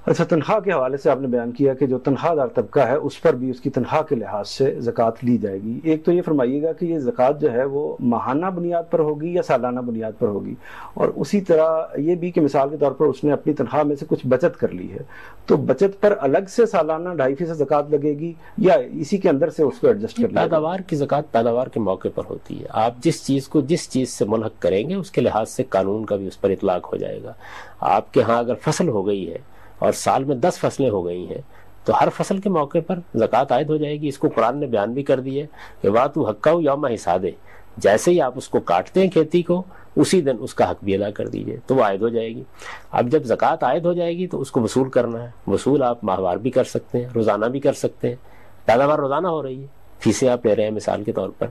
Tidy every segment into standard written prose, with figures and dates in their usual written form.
اچھا، تنخواہ کے حوالے سے آپ نے بیان کیا کہ جو تنخواہ دار طبقہ ہے اس پر بھی اس کی تنخواہ کے لحاظ سے زکوٰۃ لی جائے گی۔ ایک تو یہ فرمائیے گا کہ یہ زکوٰۃ جو ہے وہ ماہانہ بنیاد پر ہوگی یا سالانہ بنیاد پر ہوگی، اور اسی طرح یہ بھی کہ مثال کے طور پر اس نے اپنی تنخواہ میں سے کچھ بچت کر لی ہے تو بچت پر الگ سے سالانہ 2.5% زکوٰۃ لگے گی یا اسی کے اندر سے اس کو ایڈجسٹ کر لیا؟ پیداوار کی زکوٰۃ پیداوار کے موقع پر ہوتی ہے۔ آپ جس چیز کو جس چیز سے ملحق کریں گے اس کے لحاظ سے قانون کا بھی اس پر اطلاق ہو جائے گا۔ آپ کے ہاں اگر فصل ہو گئی ہے اور سال میں 10 فصلیں ہو گئی ہیں تو ہر فصل کے موقع پر زکوٰۃ عائد ہو جائے گی۔ اس کو قرآن نے بیان بھی کر دیا کہ وَآتُوا حَقَّهُ یوم حصادہ، جیسے ہی آپ اس کو کاٹتے ہیں کھیتی کو اسی دن اس کا حق بھی ادا کر دیجئے تو وہ عائد ہو جائے گی۔ اب جب زکوٰۃ عائد ہو جائے گی تو اس کو وصول کرنا ہے۔ وصول آپ ماہوار بھی کر سکتے ہیں، روزانہ بھی کر سکتے ہیں۔ پیداوار روزانہ ہو رہی ہے، فیسیں آپ لے رہے ہیں مثال کے طور پر،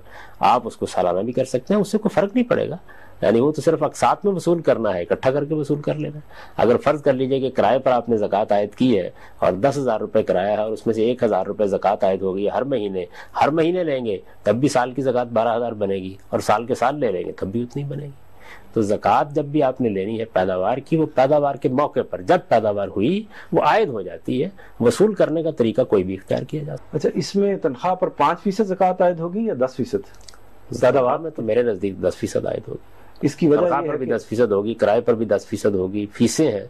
آپ اس کو سالانہ بھی کر سکتے ہیں، اس سے کوئی فرق نہیں پڑے گا۔ یعنی وہ تو صرف اقساط میں وصول کرنا ہے، اکٹھا کر کے وصول کر لینا ہے۔ اگر فرض کر لیجئے کہ کرائے پر آپ نے زکوٰۃ عائد کی ہے اور 10,000 روپے کرایہ ہے اور اس میں سے 1,000 روپے زکوٰۃ عائد ہو گئی ہے ہر مہینے لیں گے تب بھی سال کی زکوٰۃ 12,000 بنے گی، اور سال کے سال لے لیں گے تب بھی اتنی بنے گی۔ تو زکوٰۃ جب بھی آپ نے لینی ہے پیداوار کی، وہ پیداوار کے موقع پر جب پیداوار ہوئی وہ عائد ہو جاتی ہے، وصول کرنے کا طریقہ کوئی بھی اختیار کیا جاتا ہے۔ اچھا، اس میں تنخواہ پر 5% زکوٰۃ عائد ہوگی یا 10%؟ پیداوار میں تو میرے نزدیک 10% عائد ہوگی۔ اس کی وجہ تنخواہ پر بھی 10% ہوگی، کرائے پر بھی 10% ہوگی، فیسیں ہیں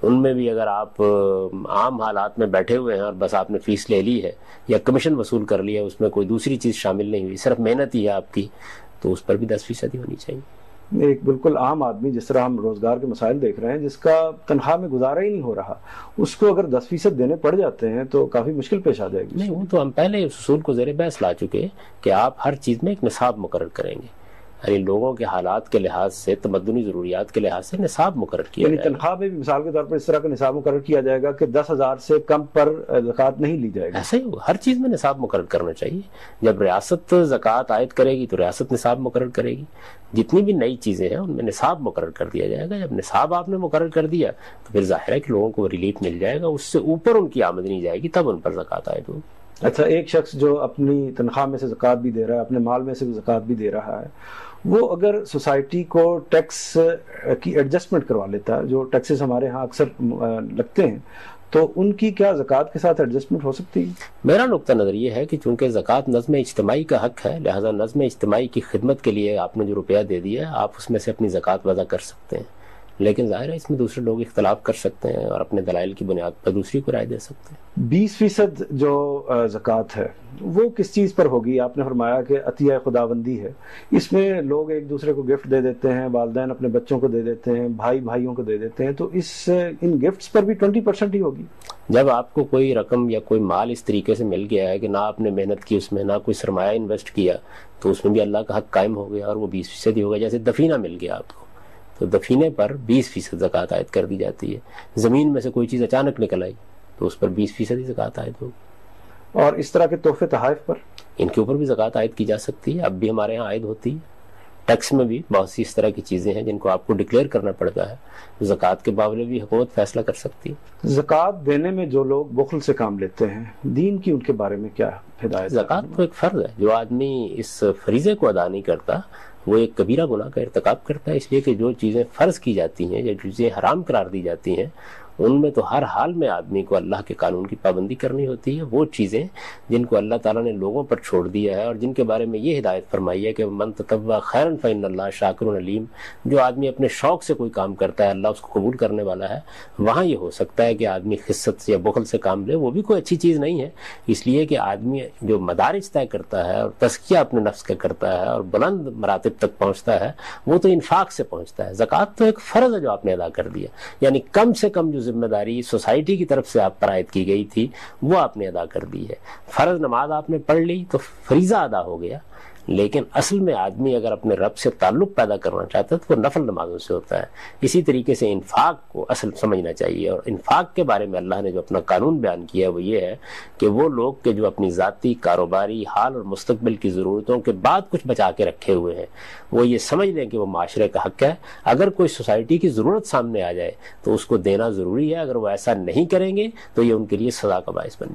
ان میں بھی اگر آپ عام حالات میں بیٹھے ہوئے ہیں اور بس آپ نے فیس لے لی ہے یا کمیشن وصول کر لیا، اس میں کوئی دوسری چیز شامل نہیں ہوئی، صرف محنت ہی ہے آپ کی، تو اس پر بھی 10% ہی ہونی چاہیے۔ ایک بالکل عام آدمی، جس طرح ہم روزگار کے مسائل دیکھ رہے ہیں، جس کا تنخواہ میں گزارا ہی نہیں ہو رہا، اس کو اگر 10% دینے پڑ جاتے ہیں تو کافی مشکل پیش آ جائے گی۔ نہیں، وہ تو ہم پہلے اس اصول کو زیر بحث لا چکے کہ آپ ہر چیز میں ایک نصاب مقرر کریں گے، یعنی لوگوں کے حالات کے لحاظ سے، تمدنی ضروریات کے لحاظ سے نصاب مقرر کیا جائے گا۔ یعنی تنخواہ میں بھی مثال کے طور پر اس طرح کا نصاب مقرر کیا جائے گا کہ 10,000 سے کم پر زکوٰۃ نہیں لی جائے گی؟ ایسا ہی ہوگا، ہر چیز میں نصاب مقرر کرنا چاہیے۔ جب ریاست زکوٰۃ عائد کرے گی تو ریاست نصاب مقرر کرے گی، جتنی بھی نئی چیزیں ہیں ان میں نصاب مقرر کر دیا جائے گا۔ جب نصاب آپ نے مقرر کر دیا تو پھر ظاہر ہے کہ لوگوں کو ریلیف مل جائے گا، اس سے اوپر ان کی آمدنی جائے گی تب ان پر زکوٰۃ عائد ہوگی۔ اچھا، ایک شخص جو اپنی تنخواہ میں سے زکوٰۃ بھی دے رہا ہے، اپنے مال میں سے بھی زکوٰۃ بھی دے رہا ہے، وہ اگر سوسائٹی کو ٹیکس کی ایڈجسٹمنٹ کروا لیتا ہے، جو ٹیکسز ہمارے ہاں اکثر لگتے ہیں، تو ان کی کیا زکوٰۃ کے ساتھ ایڈجسٹمنٹ ہو سکتی ہے؟ میرا نقطہ نظر یہ ہے کہ چونکہ زکوٰۃ نظم اجتماعی کا حق ہے، لہٰذا نظم اجتماعی کی خدمت کے لیے آپ نے جو روپیہ دے دیا ہے آپ اس میں سے اپنی زکوٰۃ وضع کر سکتے ہیں، لیکن ظاہر ہے اس میں دوسرے لوگ اختلاف کر سکتے ہیں اور اپنے دلائل کی بنیاد پر دوسری کو رائے دے سکتے ہیں۔ 20% جو زکوٰۃ ہے وہ کس چیز پر ہوگی؟ آپ نے فرمایا کہ عطیہ خداوندی ہے، اس میں لوگ ایک دوسرے کو گفٹ دے دیتے ہیں، والدین اپنے بچوں کو دے دیتے ہیں، بھائی بھائیوں کو دے دیتے ہیں، تو ان گفٹس پر بھی 20% ہی ہوگی؟ جب آپ کو کوئی رقم یا کوئی مال اس طریقے سے مل گیا ہے کہ نہ آپ نے محنت کی، اس میں نہ کوئی سرمایہ انویسٹ کیا، تو اس میں بھی اللہ کا حق قائم ہو گیا اور وہ 20% ہی ہوگا۔ جیسے دفینہ مل گیا آپ کو تو دفینے پر 20% زکوٰۃ عائد کر دی جاتی ہے۔ زمین میں سے کوئی چیز اچانک نکل آئی تو اس پر 20% ہی زکوٰۃ عائد ہوگی۔ اور اس طرح کے تحفے تحائف پر؟ ان کے اوپر بھی زکوٰۃ عائد کی جا سکتی ہے، اب بھی ہمارے ہاں عائد ہوتی ہے۔ ٹیکس میں بھی بہت سی اس طرح کی چیزیں ہیں جن کو آپ کو ڈکلیئر کرنا پڑتا ہے، زکوٰۃ کے باوجود بھی حکومت فیصلہ کر سکتی ہے۔ زکوٰۃ دینے میں جو لوگ بخل سے کام لیتے ہیں، دین کی ان کے بارے میں کیا ہدایت؟ زکوٰۃ تو ایک فرض ہے، جو آدمی اس فریضے کو ادا نہیں کرتا وہ ایک کبیرہ گناہ کا ارتکاب کرتا ہے، اس لیے کہ جو چیزیں فرض کی جاتی ہیں یا جو چیزیں حرام قرار دی جاتی ہیں ان میں تو ہر حال میں آدمی کو اللہ کے قانون کی پابندی کرنی ہوتی ہے۔ وہ چیزیں جن کو اللہ تعالیٰ نے لوگوں پر چھوڑ دیا ہے اور جن کے بارے میں یہ ہدایت فرمائی ہے کہ من تطوع خیرا فإن اللہ شاکر علیم، جو آدمی اپنے شوق سے کوئی کام کرتا ہے اللہ اس کو قبول کرنے والا ہے، وہاں یہ ہو سکتا ہے کہ آدمی خست یا بخل سے کام لے، وہ بھی کوئی اچھی چیز نہیں ہے، اس لیے کہ آدمی جو مدارج طے کرتا ہے اور تزکیہ اپنے نفس کا کرتا ہے اور بلند مراتب تک پہنچتا ہے وہ تو انفاق سے پہنچتا ہے۔ زکوٰۃ تو ایک فرض ہے جو آپ نے ادا کر دیا، یعنی کم سے کم جو ذمہ داری سوسائٹی کی طرف سے آپ پر عائد کی گئی تھی وہ آپ نے ادا کر دی ہے۔ فرض نماز آپ نے پڑھ لی تو فریضہ ادا ہو گیا، لیکن اصل میں آدمی اگر اپنے رب سے تعلق پیدا کرنا چاہتا ہے تو وہ نفل نمازوں سے ہوتا ہے۔ اسی طریقے سے انفاق کو اصل سمجھنا چاہیے، اور انفاق کے بارے میں اللہ نے جو اپنا قانون بیان کیا ہے وہ یہ ہے کہ وہ لوگ کہ جو اپنی ذاتی کاروباری حال اور مستقبل کی ضرورتوں کے بعد کچھ بچا کے رکھے ہوئے ہیں، وہ یہ سمجھ لیں کہ وہ معاشرے کا حق ہے، اگر کوئی سوسائٹی کی ضرورت سامنے آ جائے تو اس کو دینا ضروری ہے، اگر وہ ایسا نہیں کریں گے تو یہ ان کے لیے سزا کا باعث بن